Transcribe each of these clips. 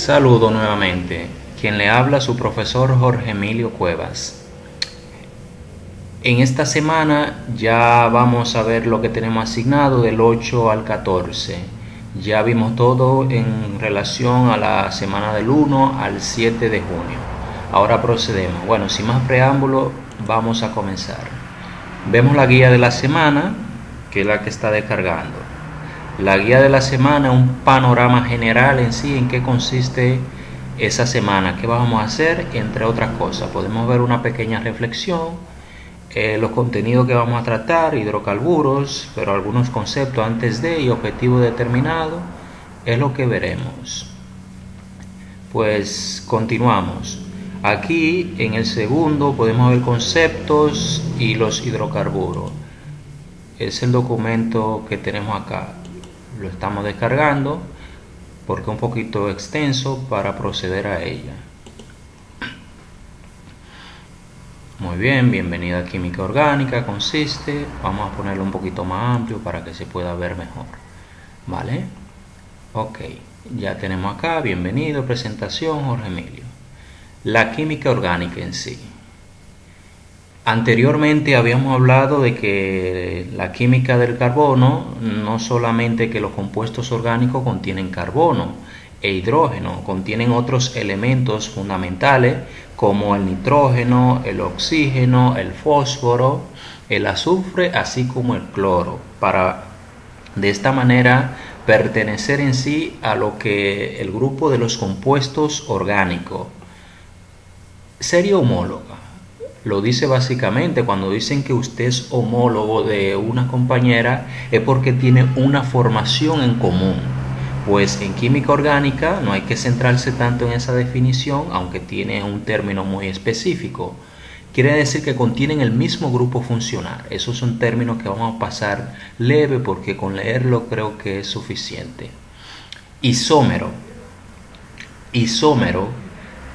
Saludo nuevamente, quien le habla su profesor Jorge Emilio Cuevas. En esta semana ya vamos a ver lo que tenemos asignado del 8 al 14. Ya vimos todo en relación a la semana del 1 al 7 de junio. Ahora procedemos. Bueno, sin más preámbulo, vamos a comenzar. Vemos la guía de la semana, que es la que está descargando. La guía de la semana, un panorama general en sí, en qué consiste esa semana, qué vamos a hacer, entre otras cosas. Podemos ver una pequeña reflexión, los contenidos que vamos a tratar, hidrocarburos, pero algunos conceptos antes de y objetivos determinados, es lo que veremos. Pues continuamos. Aquí en el segundo podemos ver conceptos y los hidrocarburos. Es el documento que tenemos acá. Lo estamos descargando porque es un poquito extenso para proceder a ella. Muy bien, bienvenida a Química Orgánica. Consiste, vamos a ponerlo un poquito más amplio para que se pueda ver mejor. ¿Vale? Ok, ya tenemos acá, bienvenido, presentación, Jorge Emilio. La química orgánica en sí. Anteriormente habíamos hablado de que la química del carbono, no solamente que los compuestos orgánicos contienen carbono e hidrógeno, contienen otros elementos fundamentales como el nitrógeno, el oxígeno, el fósforo, el azufre, así como el cloro, para de esta manera pertenecer en sí a lo que el grupo de los compuestos orgánicos. Serie homóloga. Lo dice básicamente cuando dicen que usted es homólogo de una compañera, es porque tiene una formación en común. Pues en química orgánica no hay que centrarse tanto en esa definición, aunque tiene un término muy específico. Quiere decir que contienen el mismo grupo funcional. Esos son términos que vamos a pasar leve porque con leerlo creo que es suficiente. Isómero.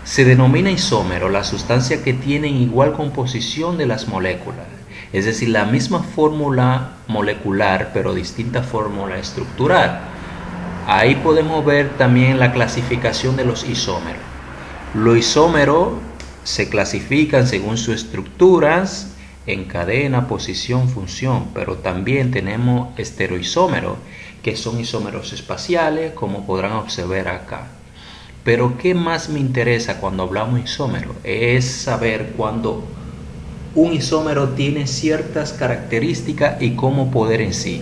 Se denomina isómero la sustancia que tiene igual composición de las moléculas, es decir, la misma fórmula molecular pero distinta fórmula estructural. Ahí podemos ver también la clasificación de los isómeros. Los isómeros se clasifican según sus estructuras en cadena, posición, función, pero también tenemos estereoisómeros, que son isómeros espaciales, como podrán observar acá. Pero ¿qué más me interesa cuando hablamos de isómero? Es saber cuando un isómero tiene ciertas características y cómo poder en sí.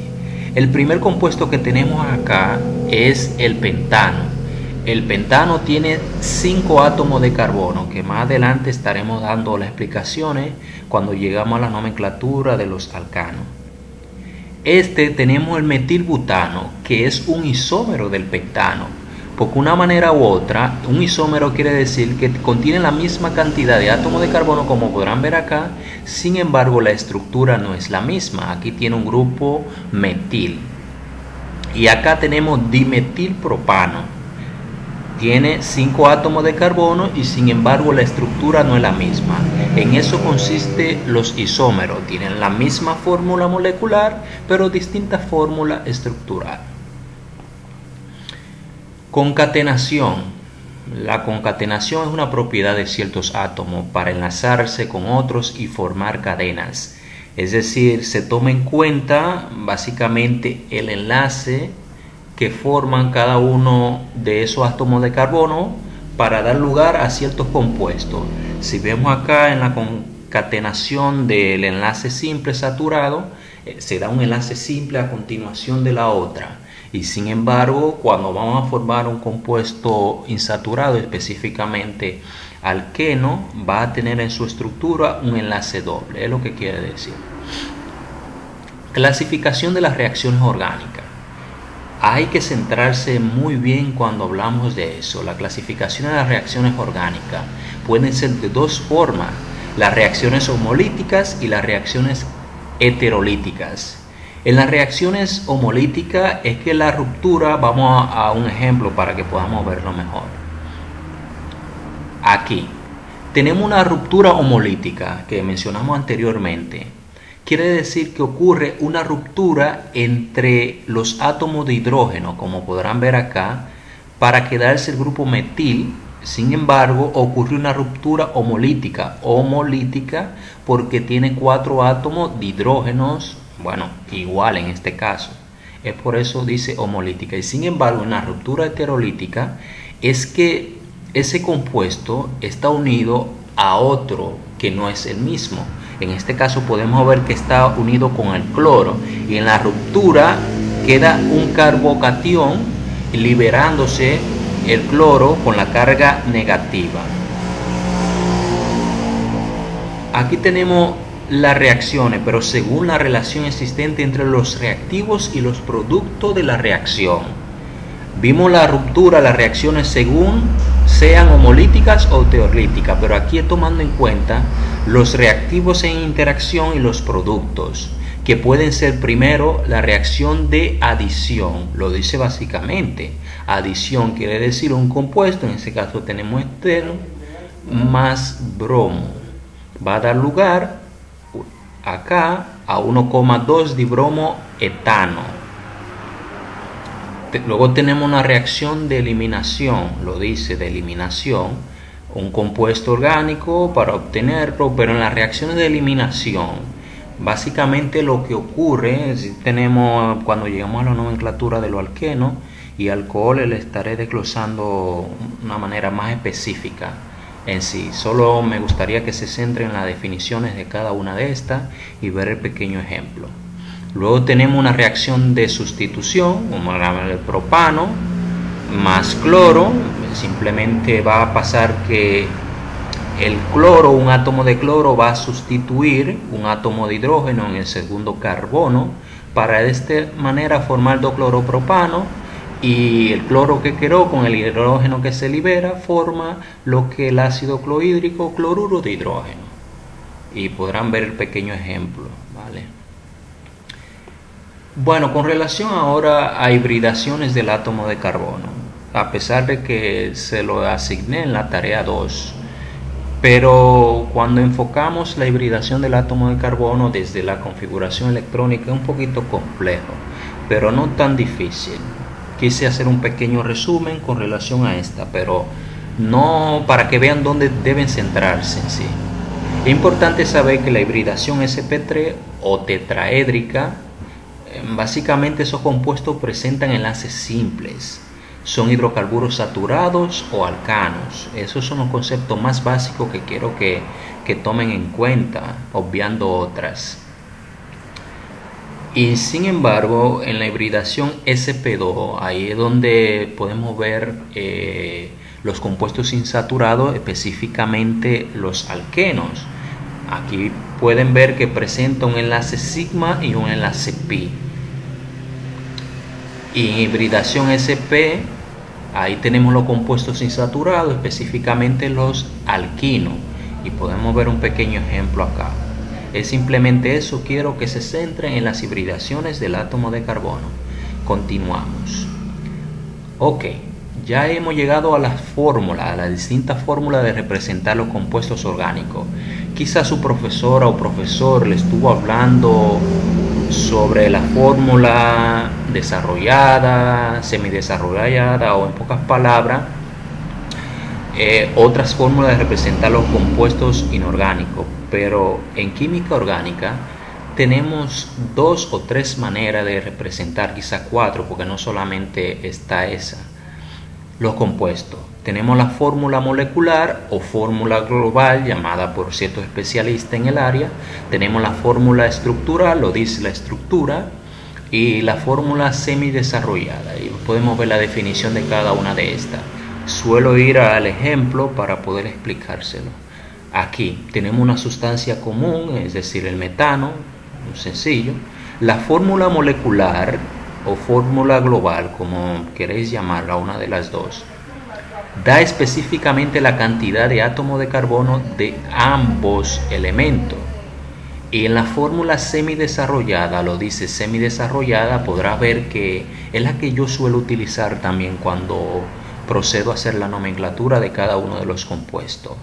El primer compuesto que tenemos acá es el pentano. El pentano tiene 5 átomos de carbono, que más adelante estaremos dando las explicaciones cuando llegamos a la nomenclatura de los alcanos. Tenemos el metilbutano, que es un isómero del pentano. Porque una manera u otra, un isómero quiere decir que contiene la misma cantidad de átomos de carbono como podrán ver acá, sin embargo la estructura no es la misma. Aquí tiene un grupo metil. Y acá tenemos dimetilpropano. Tiene 5 átomos de carbono y sin embargo la estructura no es la misma. En eso consiste los isómeros. Tienen la misma fórmula molecular, pero distinta fórmula estructural. Concatenación. La concatenación es una propiedad de ciertos átomos para enlazarse con otros y formar cadenas. Es decir, se toma en cuenta básicamente el enlace que forman cada uno de esos átomos de carbono para dar lugar a ciertos compuestos. Si vemos acá en la concatenación del enlace simple saturado, se da un enlace simple a continuación de la otra. Y sin embargo, cuando vamos a formar un compuesto insaturado, específicamente alqueno, va a tener en su estructura un enlace doble. Es lo que quiere decir. Clasificación de las reacciones orgánicas. Hay que centrarse muy bien cuando hablamos de eso. La clasificación de las reacciones orgánicas pueden ser de dos formas: las reacciones homolíticas y las reacciones heterolíticas. En las reacciones homolíticas es que la ruptura, vamos a un ejemplo para que podamos verlo mejor. Aquí tenemos una ruptura homolítica que mencionamos anteriormente. Quiere decir que ocurre una ruptura entre los átomos de hidrógeno, como podrán ver acá, para quedarse el grupo metil. Sin embargo, ocurre una ruptura homolítica porque tiene 4 átomos de hidrógenos, bueno, igual en este caso. Es por eso dice homolítica. Y sin embargo, en la ruptura heterolítica es que ese compuesto está unido a otro que no es el mismo. En este caso podemos ver que está unido con el cloro, y en la ruptura queda un carbocatión liberándose el cloro con la carga negativa. Aquí tenemos las reacciones, pero según la relación existente entre los reactivos y los productos de la reacción. Vimos la ruptura, las reacciones según sean homolíticas o heterolíticas, pero aquí tomando en cuenta los reactivos en interacción y los productos, que pueden ser primero la reacción de adición. Lo dice básicamente. Adición quiere decir un compuesto, en este caso tenemos estero más bromo. Va a dar lugar acá a 1,2 dibromo etano. Luego tenemos una reacción de eliminación, lo dice de eliminación, un compuesto orgánico para obtenerlo, pero en las reacciones de eliminación, básicamente lo que ocurre, si tenemos, cuando llegamos a la nomenclatura de los alquenos y alcohol, le estaré desglosando de una manera más específica en sí. Solo me gustaría que se centre en las definiciones de cada una de estas y ver el pequeño ejemplo. Luego tenemos una reacción de sustitución, como el propano más cloro. Simplemente va a pasar que el cloro, un átomo de cloro va a sustituir un átomo de hidrógeno en el segundo carbono para de esta manera formar 2-cloropropano, y el cloro que quedó con el hidrógeno que se libera forma lo que el ácido clorhídrico, cloruro de hidrógeno. Y podrán ver el pequeño ejemplo, ¿vale? Bueno, con relación ahora a hibridaciones del átomo de carbono, a pesar de que se lo asigné en la tarea 2, pero cuando enfocamos la hibridación del átomo de carbono desde la configuración electrónica es un poquito complejo, pero no tan difícil. Quise hacer un pequeño resumen con relación a esta, pero no para que vean dónde deben centrarse en sí. Es importante saber que la hibridación sp3 o tetraédrica, básicamente esos compuestos presentan enlaces simples. Son hidrocarburos saturados o alcanos. Esos son los conceptos más básicos que quiero que tomen en cuenta, obviando otras. Y sin embargo, en la hibridación sp2, ahí es donde podemos ver los compuestos insaturados, específicamente los alquenos. Aquí pueden ver que presenta un enlace sigma y un enlace pi. Y en hibridación sp, ahí tenemos los compuestos insaturados, específicamente los alquinos. Y podemos ver un pequeño ejemplo acá. Es simplemente eso, quiero que se centren en las hibridaciones del átomo de carbono. Continuamos. Ok, ya hemos llegado a las fórmulas, a las distintas fórmulas de representar los compuestos orgánicos. Quizás su profesora o profesor le estuvo hablando sobre la fórmula desarrollada, semidesarrollada, o en pocas palabras, otras fórmulas de representar los compuestos inorgánicos. Pero en química orgánica tenemos 2 o 3 maneras de representar, quizás 4, porque no solamente está esa, los compuestos. Tenemos la fórmula molecular o fórmula global, llamada por ciertos especialistas en el área. Tenemos la fórmula estructural, lo dice la estructura, y la fórmula semidesarrollada. Y podemos ver la definición de cada una de estas. Suelo ir al ejemplo para poder explicárselo. Aquí tenemos una sustancia común, es decir, el metano, muy sencillo. La fórmula molecular o fórmula global, como queréis llamarla, una de las dos, da específicamente la cantidad de átomos de carbono de ambos elementos. Y en la fórmula semidesarrollada, lo dice semidesarrollada, podrás ver que es la que yo suelo utilizar también cuando procedo a hacer la nomenclatura de cada uno de los compuestos.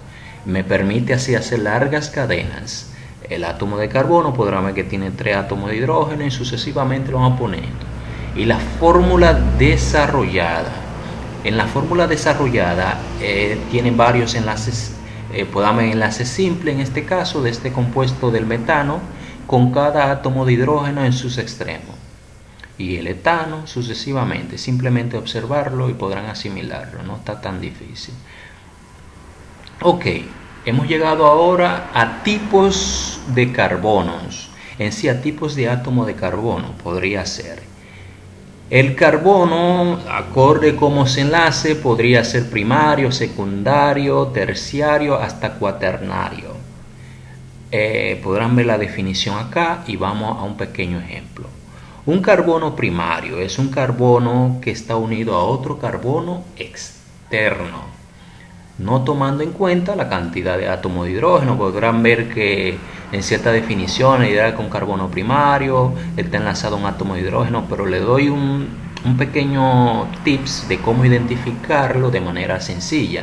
Me permite así hacer largas cadenas. El átomo de carbono podrá ver que tiene 3 átomos de hidrógeno y sucesivamente lo vamos poniendo. Y la fórmula desarrollada En la fórmula desarrollada tiene varios enlaces, puede haber enlace simple en este caso de este compuesto del metano con cada átomo de hidrógeno en sus extremos y el etano sucesivamente. Simplemente observarlo y podrán asimilarlo, no está tan difícil. Ok, hemos llegado ahora a tipos de carbonos, en sí a tipos de átomo de carbono podría ser. El carbono, acorde como se enlace, podría ser primario, secundario, terciario, hasta cuaternario. Podrán ver la definición acá y vamos a un pequeño ejemplo. Un carbono primario es un carbono que está unido a otro carbono externo, no tomando en cuenta la cantidad de átomos de hidrógeno. Podrán ver que en cierta definición la idea con carbono primario está enlazado a un átomo de hidrógeno, pero le doy un pequeño tips de cómo identificarlo de manera sencilla.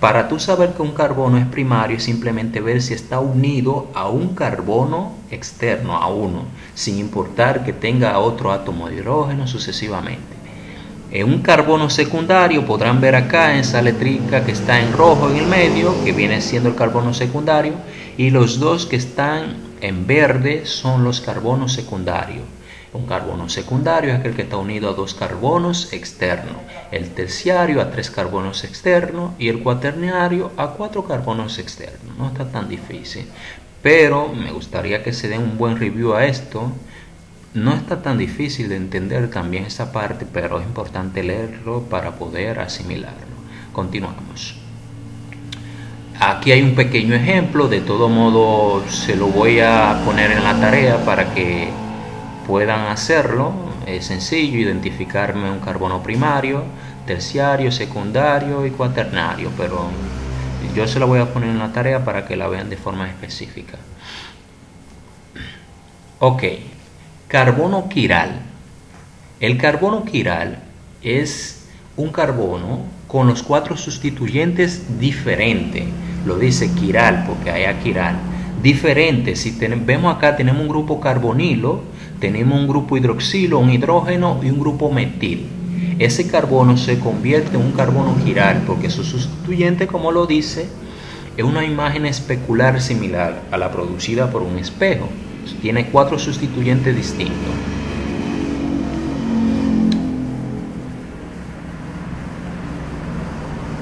Para tú saber que un carbono es primario, es simplemente ver si está unido a un carbono externo, a uno, sin importar que tenga otro átomo de hidrógeno sucesivamente. En un carbono secundario podrán ver acá en esa letrica que está en rojo en el medio, que viene siendo el carbono secundario, y los dos que están en verde son los carbonos secundarios. Un carbono secundario es aquel que está unido a dos carbonos externos, el terciario a 3 carbonos externos y el cuaternario a 4 carbonos externos. No está tan difícil, pero me gustaría que se den un buen review a esto. No está tan difícil de entender también esa parte, pero es importante leerlo para poder asimilarlo. Continuamos. Aquí hay un pequeño ejemplo, de todo modo se lo voy a poner en la tarea para que puedan hacerlo. Es sencillo identificarme un carbono primario, terciario, secundario y cuaternario, pero yo se lo voy a poner en la tarea para que la vean de forma específica. Ok, carbono quiral. El carbono quiral es un carbono con los 4 sustituyentes diferentes. Lo dice quiral porque hay quiral. Diferentes. Si vemos acá, tenemos un grupo carbonilo, tenemos un grupo hidroxilo, un hidrógeno y un grupo metil. Ese carbono se convierte en un carbono quiral porque su sustituyente, como lo dice, es una imagen especular similar a la producida por un espejo. Tiene 4 sustituyentes distintos.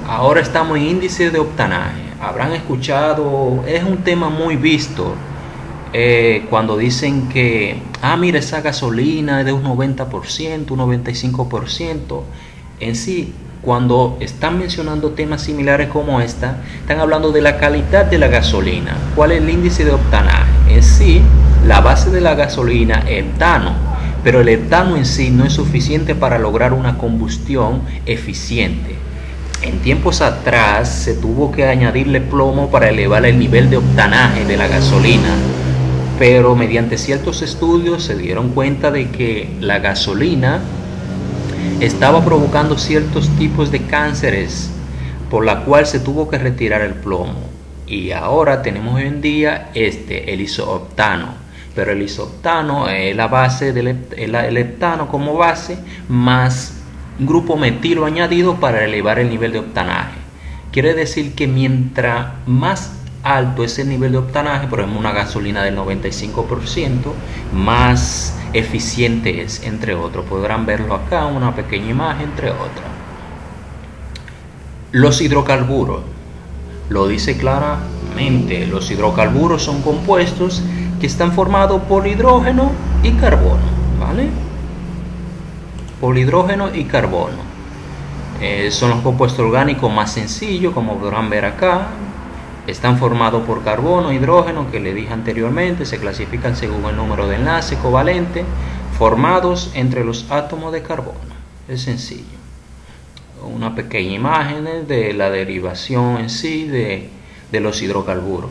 Ahora estamos en índice de octanaje. Habrán escuchado, es un tema muy visto cuando dicen que, mira, esa gasolina es de un 90%, un 95%. En sí, cuando están mencionando temas similares como esta, están hablando de la calidad de la gasolina. ¿Cuál es el índice de octanaje? En sí, la base de la gasolina es etano, pero el etano en sí no es suficiente para lograr una combustión eficiente. En tiempos atrás se tuvo que añadirle plomo para elevar el nivel de octanaje de la gasolina, pero mediante ciertos estudios se dieron cuenta de que la gasolina estaba provocando ciertos tipos de cánceres, por la cual se tuvo que retirar el plomo. Y ahora tenemos hoy en día el isooctano, pero el isooctano es la base el heptano como base más grupo metilo añadido para elevar el nivel de octanaje. Quiere decir que mientras más alto es el nivel de octanaje, por ejemplo una gasolina del 95%, más eficiente es, entre otros. Podrán verlo acá, una pequeña imagen, entre otras. Los hidrocarburos, lo dice claramente, los hidrocarburos son compuestos que están formados por hidrógeno y carbono, ¿vale? Por hidrógeno y carbono. Son los compuestos orgánicos más sencillos, como podrán ver acá. Están formados por carbono, hidrógeno, que le dije anteriormente, se clasifican según el número de enlace covalente, formados entre los átomos de carbono. Es sencillo. Una pequeña imagen de la derivación en sí de los hidrocarburos.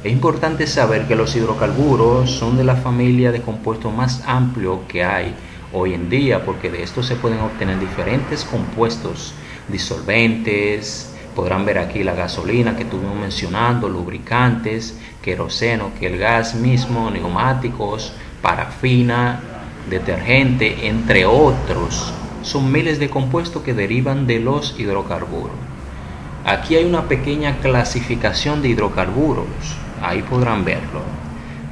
Es importante saber que los hidrocarburos son de la familia de compuestos más amplios que hay hoy en día, porque de estos se pueden obtener diferentes compuestos disolventes. Podrán ver aquí la gasolina que estuvimos mencionando, lubricantes, queroseno, que el gas mismo, neumáticos, parafina, detergente, entre otros. son miles de compuestos que derivan de los hidrocarburos. Aquí hay una pequeña clasificación de hidrocarburos, ahí podrán verlo.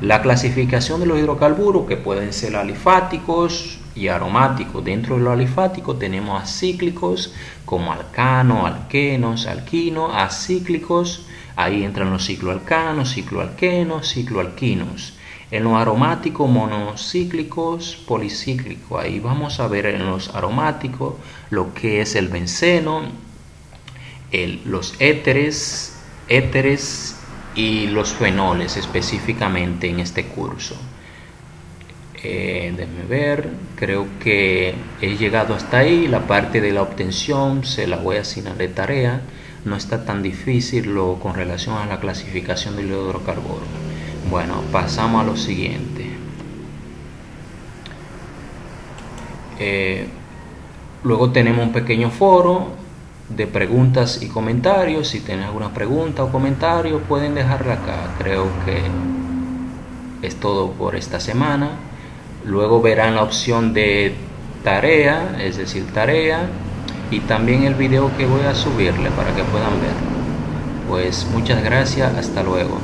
La clasificación de los hidrocarburos, que pueden ser alifáticos y aromáticos. Dentro de los alifáticos tenemos acíclicos como alcano, alquenos, alquinos, acíclicos. Ahí entran los cicloalcanos, cicloalquenos, cicloalquinos. En los aromáticos monocíclicos, policíclicos. Ahí vamos a ver en los aromáticos lo que es el benceno, los éteres y los fenoles específicamente en este curso. Déjenme ver, creo que he llegado hasta ahí. La parte de la obtención se la voy a asignar de tarea. No está tan difícil con relación a la clasificación del hidrocarburo. Bueno, pasamos a lo siguiente. Luego tenemos un pequeño foro de preguntas y comentarios. Si tienen alguna pregunta o comentario, pueden dejarla acá. Creo que es todo por esta semana. Luego verán la opción de tarea, es decir, tarea, y también el video que voy a subirle para que puedan ver. Pues muchas gracias, hasta luego.